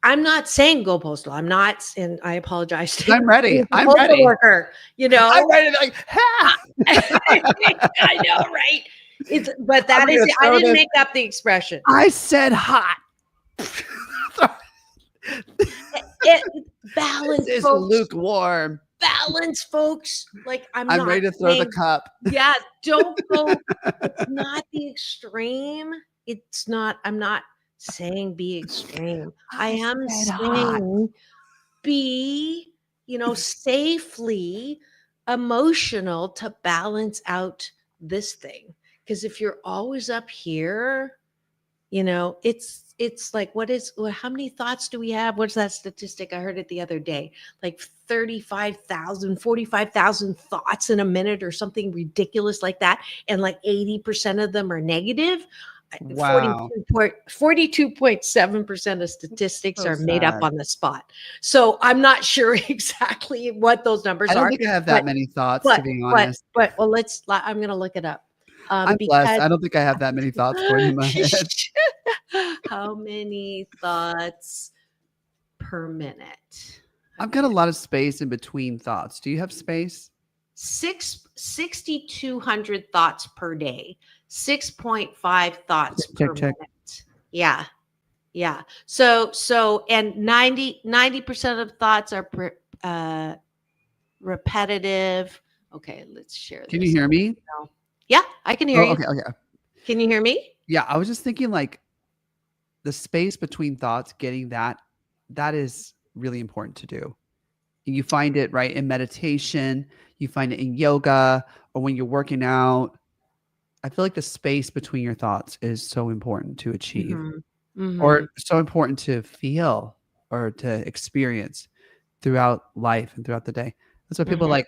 I'm not saying go postal. I'm not, and I apologize to I'm ready. the I'm postal ready. worker. I'm ready to like, ha! I know, right? But I'm that is gonna it. I throw didn't this- make up the expression. I said hot. Balance, This is folks. lukewarm. Balance, folks. Like I'm I'm not ready to throw the saying, cup. yeah, don't go. It's not the extreme. It's not. I'm not saying be extreme. I am said hot. saying be, safely emotional to balance out this thing. Because if you're always up here, it's like, how many thoughts do we have? What's that statistic? I heard it the other day, like 35,000, 45,000 thoughts in a minute or something ridiculous like that. And like 80% of them are negative. Wow. 42.7% of statistics So are made up sad. on the spot. So I'm not sure exactly what those numbers I don't are. think I have that many thoughts, to be honest. Well, I'm going to look it up. I'm blessed. I don't think I have that many thoughts going in my head. How many thoughts per minute? I've got a lot of space in between thoughts. Do you have space? 6,200 thoughts per day. 6.5 thoughts per Check. minute. Yeah. Yeah. So and 90% of thoughts are repetitive. Okay, let's share this. Can you hear me? Yeah, I can hear you. Okay. Can you hear me? Yeah, I was just thinking like the space between thoughts, getting that is really important to do. You find it right in meditation, you find it in yoga, or when you're working out. I feel like the space between your thoughts is so important to achieve, or so important to feel or to experience throughout life and throughout the day. That's what people like.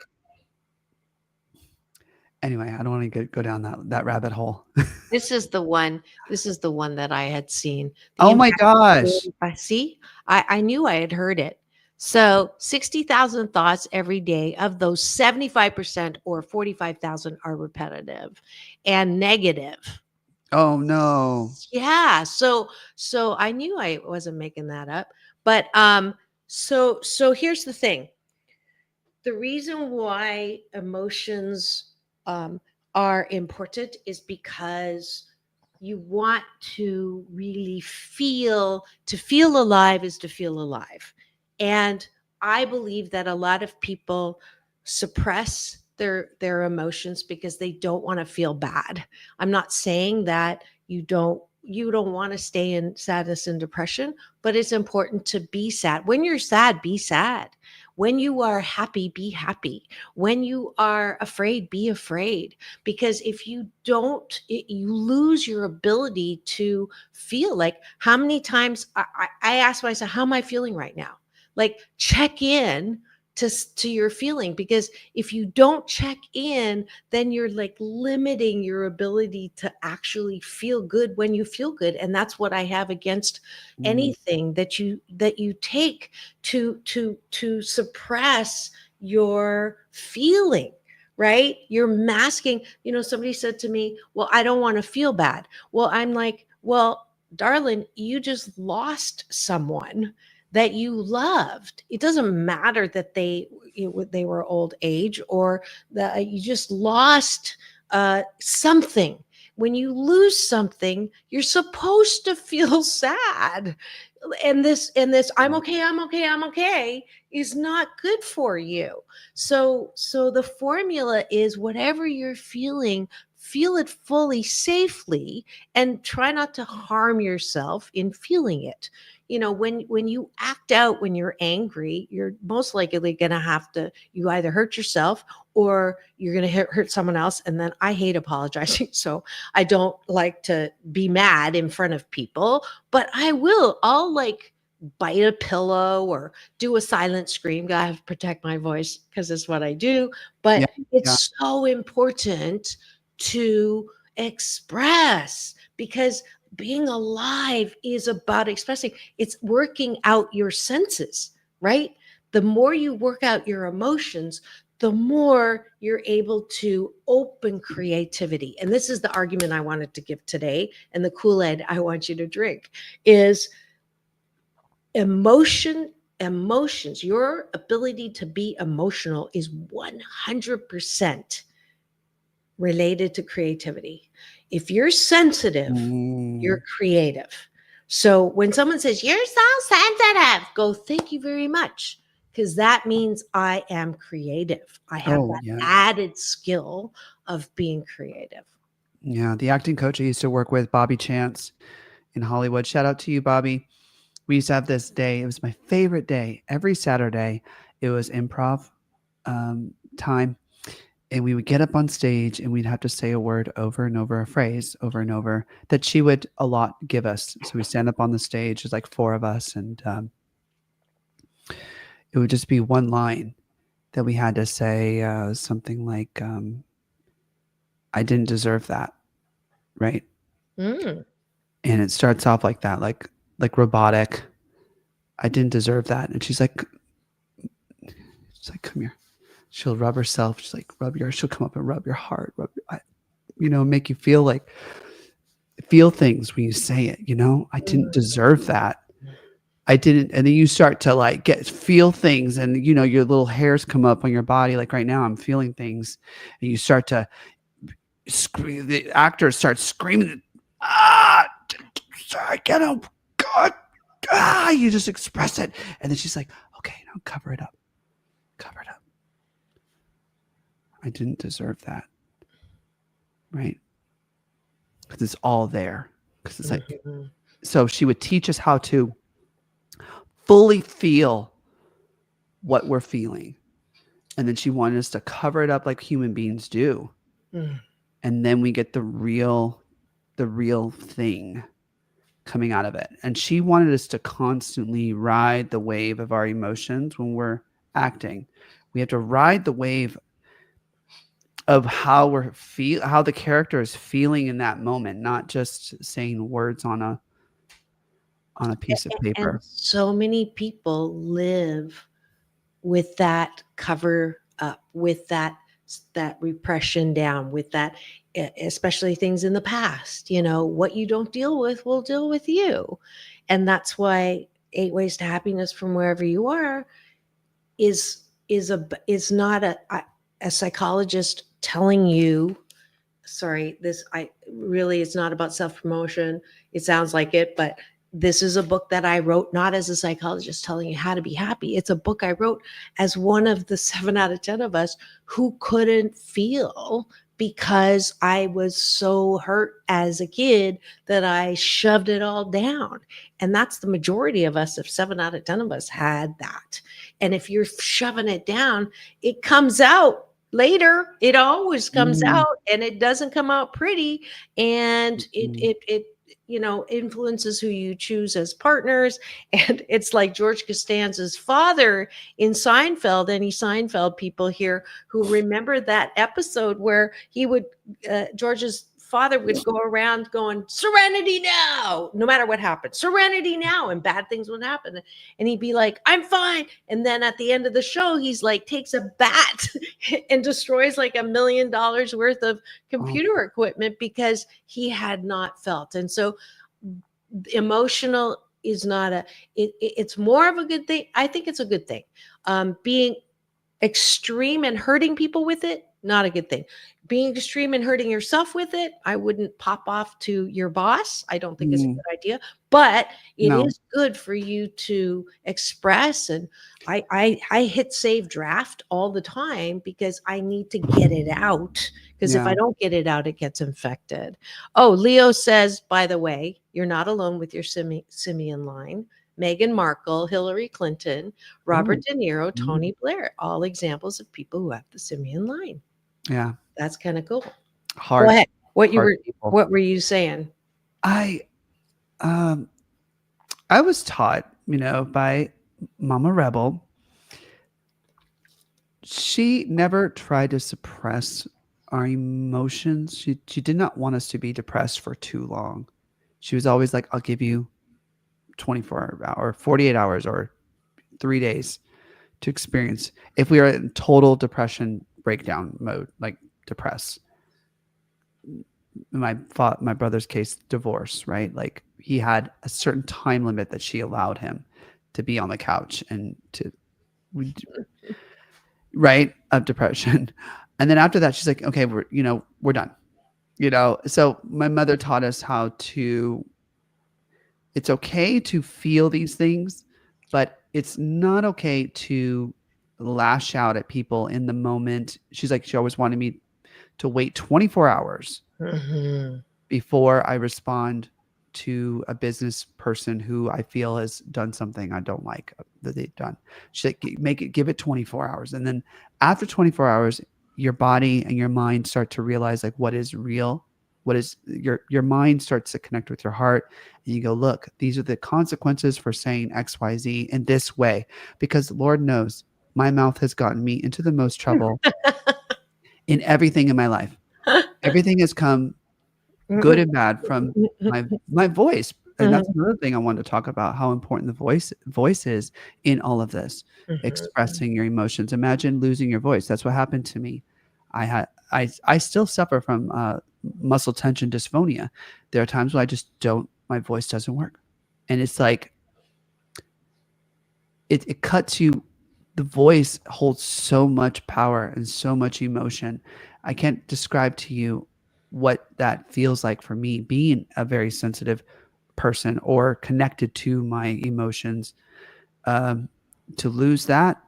Anyway, I don't want to go down that rabbit hole. This is the one that I had seen. Oh my gosh. See, I knew I had heard it. So 60,000 thoughts every day. Of those, 75% or 45,000 are repetitive and negative. Oh no. Yeah. So I knew I wasn't making that up. But so here's the thing. The reason why emotions are important is because you want to really feel alive is to feel alive. And I believe that a lot of people suppress their emotions because they don't want to feel bad. I'm not saying that you don't want to stay in sadness and depression, but it's important to be sad. When you're sad, be sad. When you are happy, be happy. When you are afraid, be afraid. Because if you don't, you lose your ability to feel. Like, how many times I ask myself, how am I feeling right now? Like, check in to your feeling, because if you don't check in, then you're like limiting your ability to actually feel good when you feel good. And that's what I have against Mm. anything that you take to suppress your feeling, right? You're masking. Somebody said to me, well, I don't want to feel bad. Well, I'm like, well, darling, you just lost someone that you loved. It doesn't matter that they were old age, or that you just lost something. When you lose something, you're supposed to feel sad. And this I'm okay is not good for you. So the formula is, whatever you're feeling, feel it fully, safely, and try not to harm yourself in feeling it. When you act out, when you're angry, you're most likely going to have to, you either hurt yourself or you're going to hurt someone else. And then I hate apologizing. So I don't like to be mad in front of people, but I'll like bite a pillow or do a silent scream. I have to protect my voice because it's what I do. Yeah. But Yeah. it's so important to express, because being alive is about expressing. It's working out your senses, right? The more you work out your emotions, the more you're able to open creativity. And this is the argument I wanted to give today. And the Kool-Aid I want you to drink is emotions. Your ability to be emotional is 100% related to creativity. If you're sensitive, you're creative. So when someone says, you're so sensitive, go, thank you very much. Because that means I am creative. I have that Yeah. added skill of being creative. Yeah. The acting coach I used to work with, Bobby Chance in Hollywood. Shout out to you, Bobby. We used to have this day. It was my favorite day. Every Saturday, it was improv time. And we would get up on stage and we'd have to say a word over and over, a phrase over and over that she would a lot give us. So we stand up on the stage, there's like 4 of us, and it would just be one line that we had to say, something like, I didn't deserve that. Right. Mm. And it starts off like that, like robotic. I didn't deserve that. And she's like, come here. She'll rub herself. She's like, she'll come up and rub your heart, make you feel things when you say it, I didn't deserve that. I didn't. And then you start to feel things, and, your little hairs come up on your body. Like right now I'm feeling things, and you start to scream. The actors start screaming, get him. God. You just express it. And then she's like, okay, now cover it up. I didn't deserve that. Right? Because it's all there. Because it's like, so she would teach us how to fully feel what we're feeling. And then she wanted us to cover it up like human beings do. And then we get the real thing coming out of it. And she wanted us to constantly ride the wave of our emotions when we're acting. We have to ride the wave of how how the character is feeling in that moment, not just saying words on a piece of paper. And so many people live with that cover up, with that repression down, with that, especially things in the past. What you don't deal with will deal with you. And that's why 8 Ways to Happiness from Wherever You Are is not a psychologist telling you, it's not about self-promotion. It sounds like it, but this is a book that I wrote not as a psychologist telling you how to be happy. It's a book I wrote as one of the 7 out of 10 of us who couldn't feel because I was so hurt as a kid that I shoved it all down. And that's the majority of us. If 7 out of 10 of us had that. And if you're shoving it down, it comes out later. It always comes Mm. out, and it doesn't come out pretty. And Mm. it influences who you choose as partners. And it's like George Costanza's father in Seinfeld. Any Seinfeld people here who remember that episode where he would George's father would go around going, "Serenity now," no matter what happened, "Serenity now," and bad things would happen, and he'd be like, "I'm fine," and then at the end of the show he's like takes a bat and destroys like $1 million worth of computer equipment because he had not felt. And so emotional is not it's more of a good thing. I think it's a good thing. Being extreme and hurting people with it, not a good thing. Being extreme and hurting yourself with it, I wouldn't pop off to your boss. I don't think it's a good idea, but it is good for you to express. And I hit save draft all the time because I need to get it out. Because if I don't get it out, it gets infected. Oh, Leo says, by the way, you're not alone with your simian line. Meghan Markle, Hillary Clinton, Robert De Niro, Tony Blair, all examples of people who have the simian line. Yeah. That's kind of cool. Hard. Go ahead. What people. were you saying? I was taught, by Mama Rebel. She never tried to suppress our emotions. She did not want us to be depressed for too long. She was always like, I'll give you 24 hours, 48 hours, or 3 days to experience. If we are in total depression breakdown mode, like depressed. In my brother's case, divorce, right? Like he had a certain time limit that she allowed him to be on the couch and right, of depression. And then after that, she's like, okay, we're done. So my mother taught us it's okay to feel these things, but it's not okay to lash out at people in the moment. She's like, she always wanted me to wait 24 hours before I respond to a business person who I feel has done something I don't like that they've done. She's like, give it 24 hours. And then after 24 hours, your body and your mind start to realize like what is real. What is your mind starts to connect with your heart, and you go, look, these are the consequences for saying X, Y, Z in this way, because Lord knows my mouth has gotten me into the most trouble in everything in my life. Everything has come good and bad from my voice. And that's another thing I wanted to talk about, how important the voice is in all of this, expressing your emotions. Imagine losing your voice. That's what happened to me. I still suffer from muscle tension dysphonia. There are times where my voice doesn't work. And it's like, it cuts you. The voice holds so much power and so much emotion. I can't describe to you what that feels like for me, being a very sensitive person or connected to my emotions. To lose that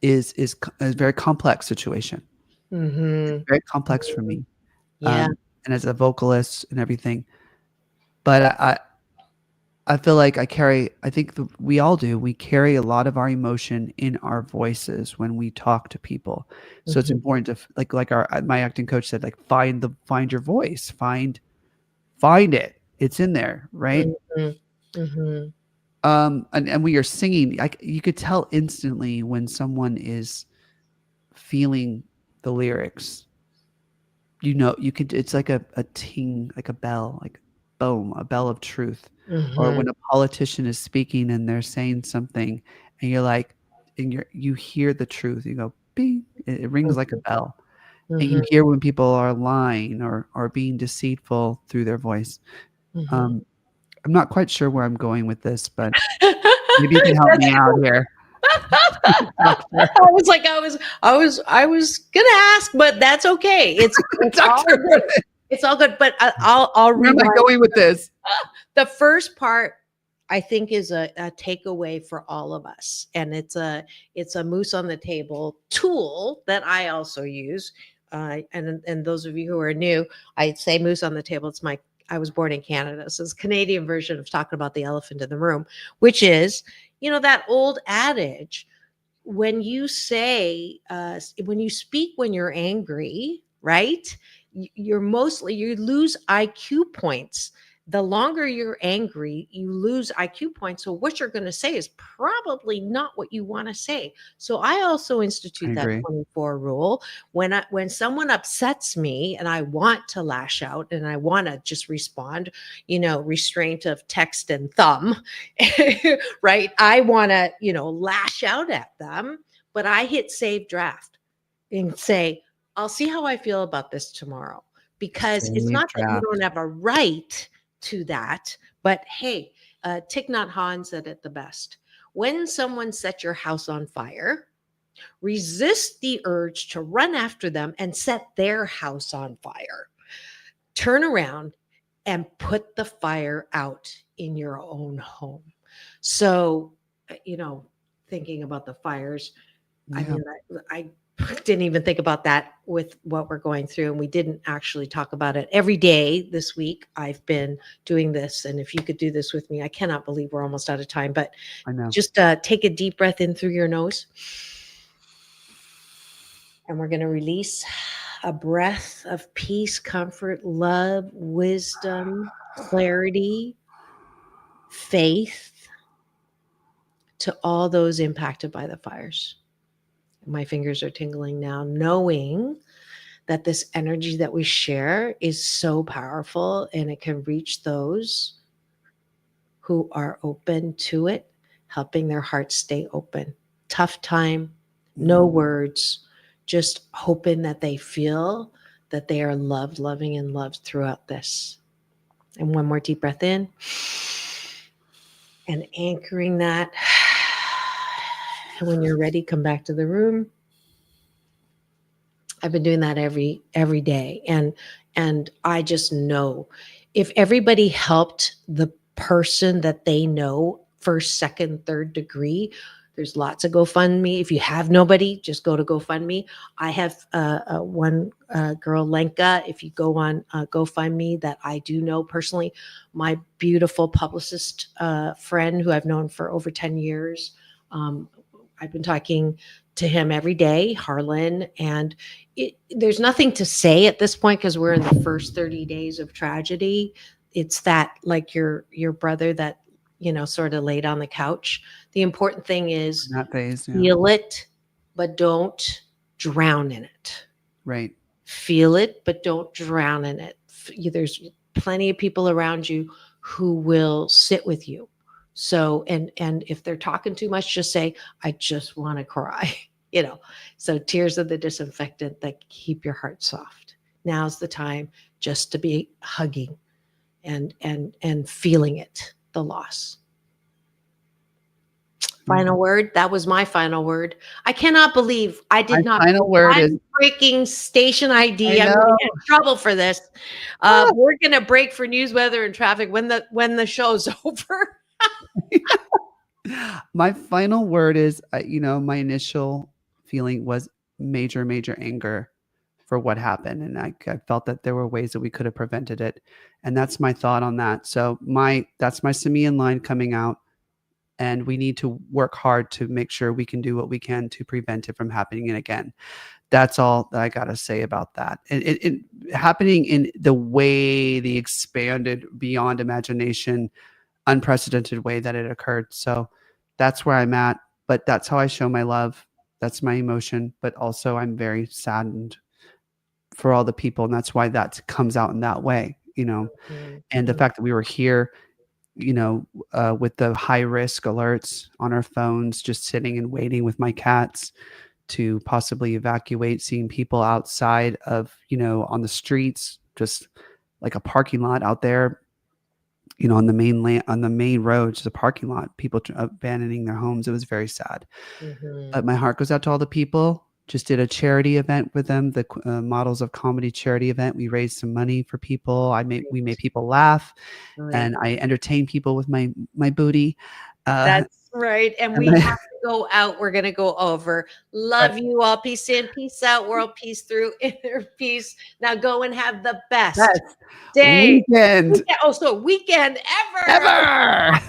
is a very complex situation. It's very complex for me. Yeah. And as a vocalist and everything, but I feel like we all do. We carry a lot of our emotion in our voices when we talk to people. So it's important to like my acting coach said, like find your voice, find it. It's in there, right? And when you're singing, you could tell instantly when someone is feeling the lyrics. It's like a ting, like a bell, like boom, a bell of truth. Or when a politician is speaking and they're saying something and you're like, and you hear the truth, you go, bing, it rings like a bell. And you hear when people are lying or being deceitful through their voice. I'm not quite sure where I'm going with this, but maybe you can help me out here. I was gonna ask, but that's okay. It's all good. But I'll Where am I going with this? The first part, I think, is a takeaway for all of us, and it's a moose on the table tool that I also use. and those of you who are new, I say moose on the table. I was born in Canada, so it's a Canadian version of talking about the elephant in the room, which is, that old adage, when you say, when you speak when you're angry, right? You lose IQ points. The longer you're angry, you lose IQ points. So what you're going to say is probably not what you want to say. So I also institute that 24 rule. When someone upsets me and I want to lash out and I want to just respond, restraint of text and thumb, right? I want to, lash out at them, but I hit save draft and say, I'll see how I feel about this tomorrow, because it's not that you don't have a right to that, but hey, Thich Nhat Hanh said it the best. When someone sets your house on fire, resist the urge to run after them and set their house on fire. Turn around and put the fire out in your own home. So, thinking about the fires, I mean, I didn't even think about that with what we're going through, and we didn't actually talk about it. Every day this week I've been doing this, and if you could do this with me, I cannot believe we're almost out of time, but I know. just take a deep breath in through your nose, and we're going to release a breath of peace, comfort, love, wisdom, clarity, faith to all those impacted by the fires. My fingers are tingling now, knowing that this energy that we share is so powerful and it can reach those who are open to it, helping their hearts stay open. Tough time, no words, just hoping that they feel that they are loved, loving, and loved throughout this. And one more deep breath in and anchoring that. And when you're ready, come back to the room. I've been doing that every day. And I just know if everybody helped the person that they know, first, second, third degree, there's lots of GoFundMe. If you have nobody, just go to GoFundMe. I have one girl, Lenka. If you go on GoFundMe that I do know personally, my beautiful publicist friend who I've known for over 10 years, I've been talking to him every day, Harlan, and there's nothing to say at this point because we're in the first 30 days of tragedy. It's that, like your brother that, sort of laid on the couch. The important thing is feel it, but don't drown in it. Right. Feel it, but don't drown in it. There's plenty of people around you who will sit with you. So, and if they're talking too much, just say, I just want to cry, so tears are the disinfectant that keep your heart soft. Now's the time just to be hugging and feeling it, the loss. Final word. That was my final word. I cannot believe I did not. Final word is breaking station ID. I'm going to get in trouble for this. We're going to break for news, weather, and traffic when the show's over. My final word is, my initial feeling was major anger for what happened. And I felt that there were ways that we could have prevented it. And that's my thought on that. So that's my Simeon line coming out. And we need to work hard to make sure we can do what we can to prevent it from happening again. That's all that I got to say about that. It happening in the expanded beyond imagination, unprecedented way that it occurred. So that's where I'm at, but that's how I show my love. That's my emotion, but also I'm very saddened for all the people. And that's why that comes out in that way, and the fact that we were here, with the high risk alerts on our phones, just sitting and waiting with my cats to possibly evacuate, seeing people outside of, on the streets, just like a parking lot out there, on the main road, just a parking lot, people abandoning their homes. It was very sad. But my heart goes out to all the people. Just did a charity event with them, the Models of Comedy charity event. We raised some money for people. We made people laugh, and I entertained people with my booty. That's Right. And And we then- have to go out. We're going to go over. Love Right. you all. Peace in, peace out, world peace through, inner peace. Now go and have the best Best day. weekend Weekend ever. ever.